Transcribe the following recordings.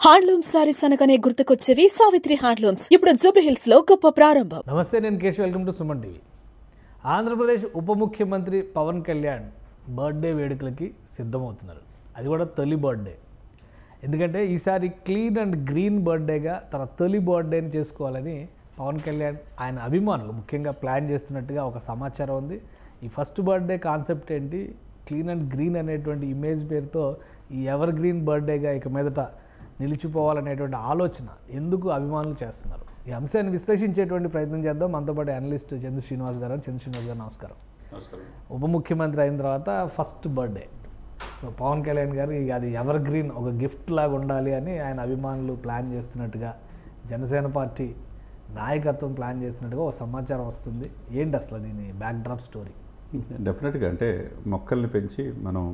Handloom saris అనగానే గుర్తుకొచ్చేవి Savitri handlooms. ఇప్పుడు జూబ్లీహిల్స్ లో గొప్ప ప్రారంభం. నమస్తే, నేను Keshav. Welcome to Suman TV. Andhra Pradesh ఉప ముఖ్యమంత్రి పవన్ కళ్యాణ్ బర్త్డే వేడుకలకి సిద్ధమవుతున్నారు. అది కూడా తొలి బర్త్డే. ఎందుకంటే ఈసారి క్లీన్ అండ్ గ్రీన్ బర్త్డేగా తన తొలి బర్త్డేని చేసుకోవాలని పవన్ కళ్యాణ్ ఆయన అభిమానులు ముఖ్యంగా ప్లాన్ చేస్తున్నట్టుగా ఒక సమాచారం ఉంది. ఈ ఫస్ట్ బర్త్డే కాన్సెప్ట్ ఏంటి, క్లీన్ అండ్ గ్రీన్ అనేటువంటి ఇమేజ్ పేరుతో ఈ ఎవర్ గ్రీన్ బర్త్డేగా ఇక మీదట నిలిచిపోవాలనేటువంటి ఆలోచన ఎందుకు అభిమానులు చేస్తున్నారు, ఈ అంశాన్ని విశ్లేషించేటువంటి ప్రయత్నం చేద్దాం. మనతో పాటు అనలిస్ట్ చంద్ర శ్రీనివాస్ గారు. నమస్కారం. ఉప ముఖ్యమంత్రి అయిన తర్వాత first birthday, so Pawan Kalyan garu అది ఎవర్ గ్రీన్ ఒక గిఫ్ట్ లాగా ఉండాలి అని ఆయన అభిమానులు ప్లాన్ చేస్తున్నట్టుగా, జనసేన పార్టీ నాయకత్వం ప్లాన్ చేస్తున్నట్టుగా ఒక సమాచారం వస్తుంది. ఏంటి అసలు దీని బ్యాక్డ్రాప్ స్టోరీ? డెఫినెట్గా అంటే మొక్కల్ని పెంచి మనం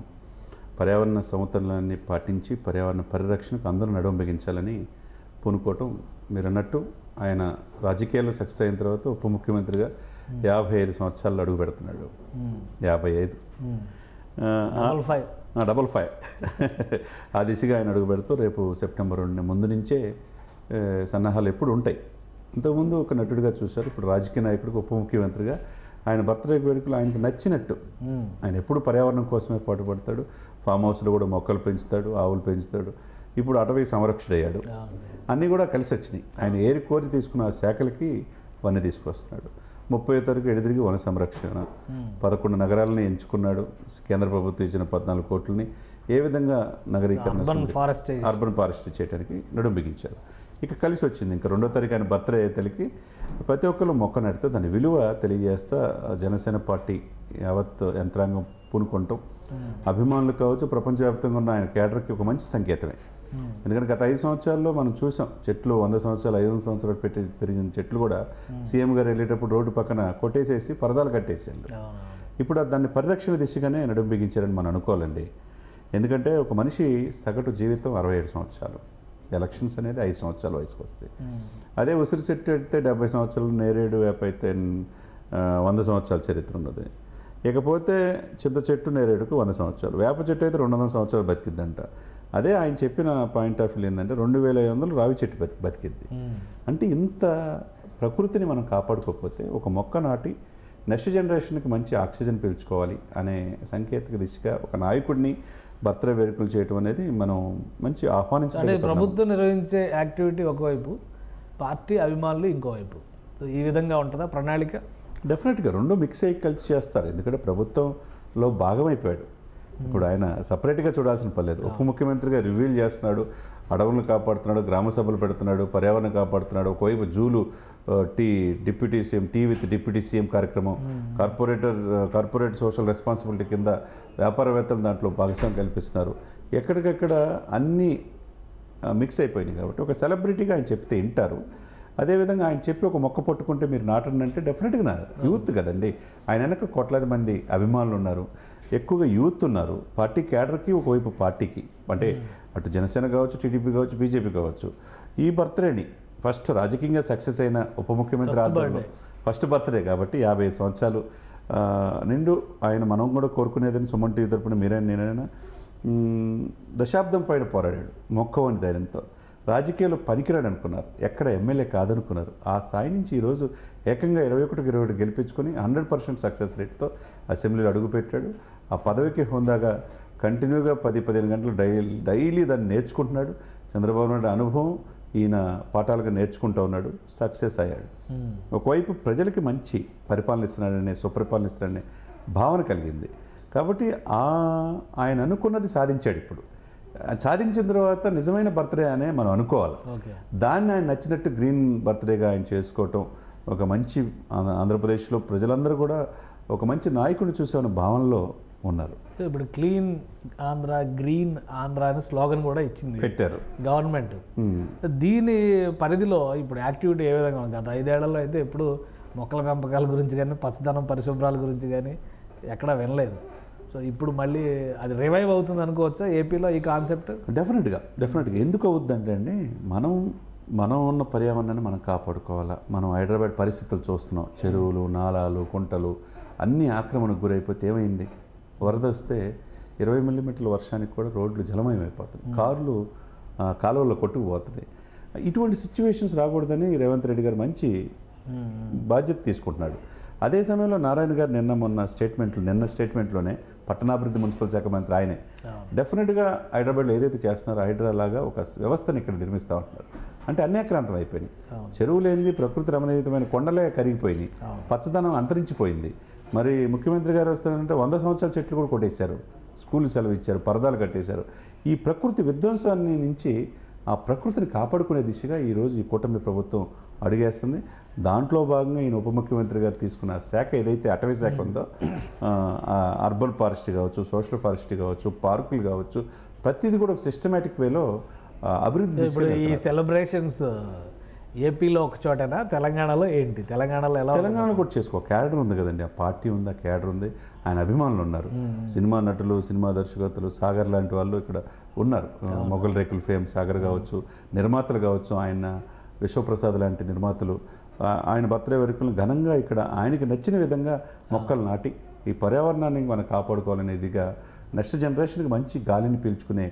పర్యావరణ సమతుల్యాన్ని పాటించి పర్యావరణ పరిరక్షణకు అందరూ నడుం బిగించాలని పూనుకోవటం. మీరు అన్నట్టు ఆయన రాజకీయాల్లో సక్సెస్ అయిన తర్వాత ఉప ముఖ్యమంత్రిగా 55 సంవత్సరాలు అడుగు పెడుతున్నాడు. 55 5 ఆ దిశగా ఆయన అడుగు పెడుతూ రేపు సెప్టెంబర్ 2 ముందు నుంచే సన్నాహాలు ఎప్పుడు ఉంటాయి. ఇంతకుముందు ఒక నటుడిగా చూశారు, ఇప్పుడు రాజకీయ నాయకుడికి ఉప ముఖ్యమంత్రిగా ఆయన బర్త్డే వేడుకలు ఆయనకు నచ్చినట్టు. ఆయన ఎప్పుడు పర్యావరణం కోసమే పాటుపడతాడు. ఫామ్ హౌస్లో కూడా మొక్కలు పెంచుతాడు, ఆవులు పెంచుతాడు. ఇప్పుడు అటవీ సంరక్షణ అయ్యాడు. అన్నీ కూడా కలిసి వచ్చినాయి. ఆయన ఏరి కోరి తీసుకున్న ఆ శాఖలకి వన్నీ తీసుకొస్తున్నాడు. 30వ తారీఖు ఎడిదిరిగి వన సంరక్షణ 11 నగరాలని ఎంచుకున్నాడు. కేంద్ర ప్రభుత్వం ఇచ్చిన 14 కోట్లని ఏ విధంగా నగరీకరణ అర్బన్ ఫారెస్ట్రీ చేయడానికి నడుం బిగించారు. ఇక కలిసి వచ్చింది. ఇంకా 2వ తారీఖు ఆయన బర్త్డే అయ్యేతలకి ప్రతి ఒక్కరు మొక్క నడితే దాని విలువ తెలియజేస్తా జనసేన పార్టీ యావత్ యంత్రాంగం పూనుకుంటాం. అభిమానులు కావచ్చు, ప్రపంచవ్యాప్తంగా ఉన్న ఆయన కేడర్కి ఒక మంచి సంకేతమే. ఎందుకంటే గత 5 సంవత్సరాల్లో మనం చూసాం, చెట్లు 100 సంవత్సరాలు 500 సంవత్సరాలు పెరిగిన చెట్లు కూడా సీఎం గారు వెళ్ళేటప్పుడు రోడ్డు పక్కన కొట్టేసేసి పరదాలు కట్టేసారు. ఇప్పుడు దాన్ని పరిరక్షణ దిశగానే నడుం బిగించారని మనం అనుకోవాలండి. ఎందుకంటే ఒక మనిషి సగటు జీవితం 67 సంవత్సరాలు. ఎలక్షన్స్ అనేది 5 సంవత్సరాల వయసుకు వస్తాయి. అదే ఉసిరి చెట్టు అయితే 70 సంవత్సరాలు, నేరేడు వేప అయితే 100 సంవత్సరాల చరిత్ర ఉన్నది. ఇకపోతే చింత చెట్టు నేరేడుకు 100 సంవత్సరాలు, వేప చెట్టు అయితే 200 సంవత్సరాలు బతికిద్దంట. అదే ఆయన చెప్పిన పాయింట్ ఆఫ్ వ్యూ ఏంటంటే 2500 రావి చెట్టు బతికిద్ది. అంటే ఇంత ప్రకృతిని మనం కాపాడుకోకపోతే ఒక మొక్క నాటి నెక్స్ట్ జనరేషన్కి మంచి ఆక్సిజన్ పీల్చుకోవాలి అనే సాంకేతిక దిశగా ఒక నాయకుడిని బర్త్డే వేడుకలు చేయటం అనేది మనం మంచి ఆహ్వానించాలి. ప్రభుత్వం నిర్వహించే యాక్టివిటీ ఒకవైపు, పార్టీ అభిమానులు ఇంకోవైపు. సో ఈ విధంగా ఉంటుందా ప్రణాళిక? డెఫినెట్గా రెండు మిక్స్ అయ్యి కలిసి చేస్తారు. ఎందుకంటే ప్రభుత్వంలో భాగమైపోయాడు. ఇప్పుడు ఆయన సపరేట్గా చూడాల్సిన పర్లేదు. ఉప ముఖ్యమంత్రిగా రివీల్ చేస్తున్నాడు, అడవులను కాపాడుతున్నాడు, గ్రామ సభలు పెడుతున్నాడు, పర్యావరణం కాపాడుతున్నాడు. ఒకవైపు జూలు deputy CM tea with deputy CM కార్యక్రమం, కార్పొరేట్ సోషల్ రెస్పాన్సిబిలిటీ కింద వ్యాపారవేత్తలు దాంట్లో భాగస్వామ్యం కల్పిస్తున్నారు. ఎక్కడికక్కడ అన్నీ మిక్స్ అయిపోయినాయి. కాబట్టి ఒక సెలబ్రిటీగా ఆయన చెప్తే వింటారు. అదేవిధంగా ఆయన చెప్పి ఒక మొక్క పట్టుకుంటే మీరు నాటండి అంటే డెఫినెట్గా యూత్ కదండి. ఆయన వెనక కోట్లాది మంది అభిమానులు ఉన్నారు, ఎక్కువగా యూత్ ఉన్నారు. పార్టీ క్యాడర్కి ఒకవైపు పార్టీకి, అంటే అటు జనసేన కావచ్చు, టీడీపీ కావచ్చు, బీజేపీ కావచ్చు. ఈ బర్త్డేని ఫస్ట్ రాజకీయంగా సక్సెస్ అయిన ఉప ముఖ్యమంత్రి ఆధ్వర్యంలో ఫస్ట్ బర్త్డే కాబట్టి 55 సంవత్సరాలు నిండు ఆయన మనం కూడా కోరుకునేదని సుమన్ టీవీ తరపున మీరైనా నేనైనా దశాబ్దం పైన పోరాడాడు మొక్కవని ధైర్యంతో. రాజకీయాలు పనికిరాడు అనుకున్నారు, ఎక్కడ ఎమ్మెల్యే కాదనుకున్నారు. ఆ స్థాయి నుంచి ఈరోజు ఏకంగా 21-22 గెలిపించుకొని 100% సక్సెస్ రేట్తో అసెంబ్లీలో అడుగుపెట్టాడు. ఆ పదవికి హోందాగా కంటిన్యూగా 10-15 గంటలు డైలీ దాన్ని నేర్చుకుంటున్నాడు. చంద్రబాబు నాయుడు అనుభవం ఈయన పాఠాలుగా నేర్చుకుంటూ ఉన్నాడు, సక్సెస్ అయ్యాడు. ఒకవైపు ప్రజలకి మంచి పరిపాలన ఇస్తున్నాడనే, సుపరిపాలన ఇస్తున్నాడనే భావన కలిగింది. కాబట్టి ఆయన అనుకున్నది సాధించాడు. ఇప్పుడు సాధించిన తర్వాత నిజమైన బర్త్డే అనే మనం అనుకోవాలి. దాన్ని ఆయన నచ్చినట్టు గ్రీన్ బర్త్డేగా ఆయన చేసుకోవటం ఒక మంచి, ఆంధ్రప్రదేశ్లో ప్రజలందరూ కూడా ఒక మంచి నాయకుడిని చూసే భావనలో ఉన్నారు. సో ఇప్పుడు క్లీన్ ఆంధ్ర, గ్రీన్ ఆంధ్ర అనే స్లోగన్ కూడా పెట్టారు గవర్నమెంట్. దీని పరిధిలో ఇప్పుడు యాక్టివిటీ ఏ విధంగా ఉంది? గత 5 ఏళ్లలో అయితే ఎప్పుడు మొక్కల పెంపకాల గురించి కానీ, పచ్చదనం పరిశుభ్రాల గురించి కానీ ఎక్కడా వినలేదు. సో ఇప్పుడు మళ్ళీ అది రివైవ్ అవుతుంది అనుకోవచ్చా ఏపీలో ఈ కాన్సెప్ట్? డెఫినెట్గా ఎందుకు అవుద్దంటే అండి, మనం ఉన్న పర్యావరణాన్ని మనం కాపాడుకోవాలా. మనం హైదరాబాద్ పరిస్థితులు చూస్తున్నాం. చెరువులు, నాలాలు, కుంటలు అన్నీ ఆక్రమణకు గురైపోతే ఏమైంది? వరద వస్తే 20 మిల్లీమీటర్ల వర్షానికి కూడా రోడ్లు జలమయమైపోతుంది. కార్లు కాలువలో కొట్టుకుపోతుంది. ఇటువంటి సిచ్యువేషన్స్ రాకూడదని రేవంత్ రెడ్డి గారు మంచి బాధ్యత తీసుకుంటున్నాడు. అదే సమయంలో నారాయణ గారు నిన్న స్టేట్మెంట్లోనే పట్టణాభివృద్ధి మున్సిపల్ శాఖ మంత్రి ఆయనే డెఫినెట్గా హైదరాబాద్లో ఏదైతే చేస్తున్నారో హైడ్రా లాగా ఒక వ్యవస్థను ఇక్కడ నిర్మిస్తూ ఉంటున్నారు. అంటే అన్యాక్రాంతం అయిపోయినాయి. చెరువులు ఏంది, ప్రకృతి రమణీయమైన కొండలే కరిగిపోయినాయి, పచ్చదనం అంతరించిపోయింది. మరి ముఖ్యమంత్రి గారు వస్తారంటే 100 సంవత్సరాల చెట్లు కూడా కొట్టేశారు, స్కూల్ సెలవు ఇచ్చారు, పరదాలు కట్టేశారు. ఈ ప్రకృతి విధ్వంసాన్ని నుంచి ఆ ప్రకృతిని కాపాడుకునే దిశగా ఈరోజు ఈ కూటమి ప్రభుత్వం అడుగేస్తుంది. దాంట్లో భాగంగా ఈయన ఉప ముఖ్యమంత్రి గారు తీసుకున్న శాఖ ఏదైతే అటవీ శాఖ ఉందో, అర్బన్ ఫారెస్ట్రీ కావచ్చు, సోషల్ ఫారెస్ట్రీ కావచ్చు, పార్కులు కావచ్చు, ప్రతిదీ కూడా ఒక సిస్టమేటిక్ వేలో అభివృద్ధి. ఇప్పుడు ఈ సెలబ్రేషన్స్ ఏపీలో ఒక చోటనా, తెలంగాణలో ఏంటి? తెలంగాణలో ఎలా? తెలంగాణలో కూడా చేసుకో క్యాడర్ ఉంది కదండి, ఆ పార్టీ ఉంది, ఆ క్యాడర్ ఉంది, ఆయన అభిమానులు ఉన్నారు, సినిమా నటులు, సినిమా దర్శకత్తులు, సాగర్ లాంటి వాళ్ళు ఇక్కడ ఉన్నారు. మొగల్ రేకుల్ ఫేమ్ సాగర్ కావచ్చు, నిర్మాతలు కావచ్చు, ఆయన విశ్వప్రసాద్ లాంటి నిర్మాతలు ఆయన బర్త్డే వేడుకలను ఘనంగా ఇక్కడ ఆయనకి నచ్చిన విధంగా మొక్కలు నాటి ఈ పర్యావరణాన్ని మనం కాపాడుకోవాలనే ఇదిగా నెక్స్ట్ జనరేషన్కి మంచి గాలిని పీల్చుకునే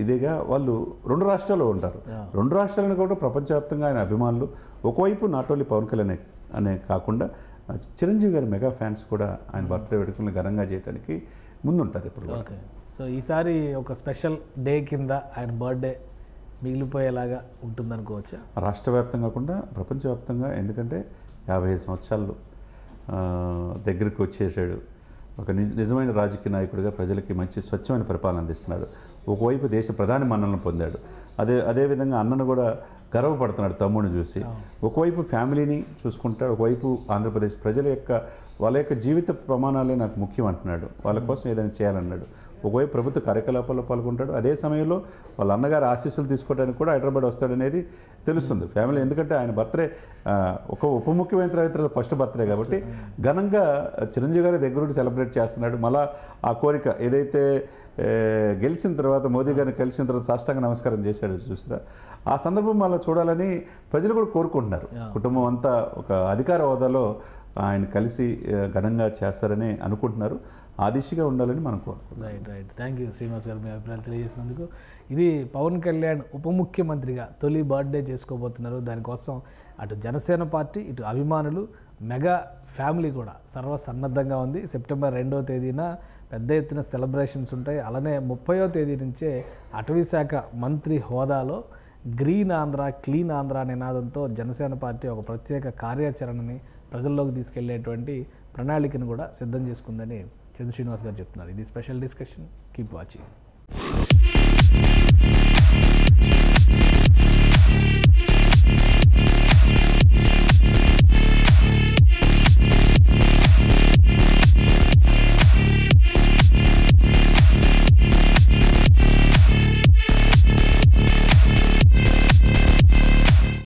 ఇదిగా వాళ్ళు 2 రాష్ట్రాల్లో ఉంటారు. 2 రాష్ట్రాలను కూడా ప్రపంచవ్యాప్తంగా ఆయన అభిమానులు. ఒకవైపు నాట్ ఓన్లీ పవన్ కళ్యాణ్ అనే కాకుండా చిరంజీవి గారి మెగా ఫ్యాన్స్ కూడా ఆయన బర్త్డే వేడుకలను ఘనంగా చేయడానికి ముందుంటారు ఇప్పుడు. ఓకే, సో ఈసారి ఒక స్పెషల్ డే కింద ఆయన బర్త్డే మిగిలిపోయేలాగా ఉంటుందనుకోవచ్చా? రాష్ట్ర వ్యాప్తంగా కాకుండా ప్రపంచవ్యాప్తంగా. ఎందుకంటే 55 సంవత్సరాలు దగ్గరికి వచ్చేసాడు. ఒక నిజమైన రాజకీయ నాయకుడిగా ప్రజలకి మంచి స్వచ్ఛమైన పరిపాలన అందిస్తున్నాడు. ఒకవైపు దేశ ప్రధాని మన్ననలు పొందాడు, అదేవిధంగా అన్నను కూడా గర్వపడుతున్నాడు తమ్ముడిని చూసి. ఒకవైపు ఫ్యామిలీని చూసుకుంటాడు, ఒకవైపు ఆంధ్రప్రదేశ్ ప్రజల యొక్క వాళ్ళ యొక్క జీవిత ప్రమాణాలే నాకు ముఖ్యం అంటున్నాడు, వాళ్ళ కోసం ఏదైనా చేయాలన్నాడు. ఒకవైపు ప్రభుత్వ కార్యకలాపాల్లో పాల్గొంటాడు, అదే సమయంలో వాళ్ళ అన్నగారి ఆశీస్సులు తీసుకోవడానికి కూడా హైదరాబాద్ వస్తాడనేది తెలుస్తుంది ఫ్యామిలీ. ఎందుకంటే ఆయన బర్త్డే ఒక ఉప ముఖ్యమంత్రి అయితే ఫస్ట్ బర్త్డే కాబట్టి ఘనంగా చిరంజీవి గారి దగ్గరుండి సెలబ్రేట్ చేస్తున్నాడు. మళ్ళా ఆ కోరిక ఏదైతే గెలిచిన తర్వాత మోదీ గారిని కలిసిన తర్వాత సాష్టాంగ నమస్కారం చేశాడు చూసారా, ఆ సందర్భం మళ్ళీ చూడాలని ప్రజలు కూడా కోరుకుంటున్నారు. కుటుంబం అంతా ఒక అధికార హోదాలో ఆయన కలిసి ఘనంగా చేస్తారని అనుకుంటున్నారు. ఆ దిశగా ఉండాలని మనం కోరుకుంటున్నాం. రైట్. థ్యాంక్ యూ శ్రీనివాస్ గారు, మీ అభిప్రాయాలు తెలియజేసినందుకు. ఇది పవన్ కళ్యాణ్ ఉప ముఖ్యమంత్రిగా తొలి బర్త్డే చేసుకోబోతున్నారు. దానికోసం అటు జనసేన పార్టీ, ఇటు అభిమానులు, మెగా ఫ్యామిలీ కూడా సర్వసన్నద్ధంగా ఉంది. సెప్టెంబర్ 2వ తేదీన పెద్ద ఎత్తున సెలబ్రేషన్స్ ఉంటాయి. అలానే 30వ తేదీ నుంచే అటవీ శాఖ మంత్రి హోదాలో గ్రీన్ ఆంధ్ర, క్లీన్ ఆంధ్ర నినాదంతో జనసేన పార్టీ ఒక ప్రత్యేక కార్యాచరణని ప్రజల్లోకి తీసుకెళ్లేటువంటి ప్రణాళికను కూడా సిద్ధం చేసుకుందని చంద్ర శ్రీనివాస్ గారు చెప్తున్నారు. ఇది స్పెషల్ డిస్కషన్. Keep watching.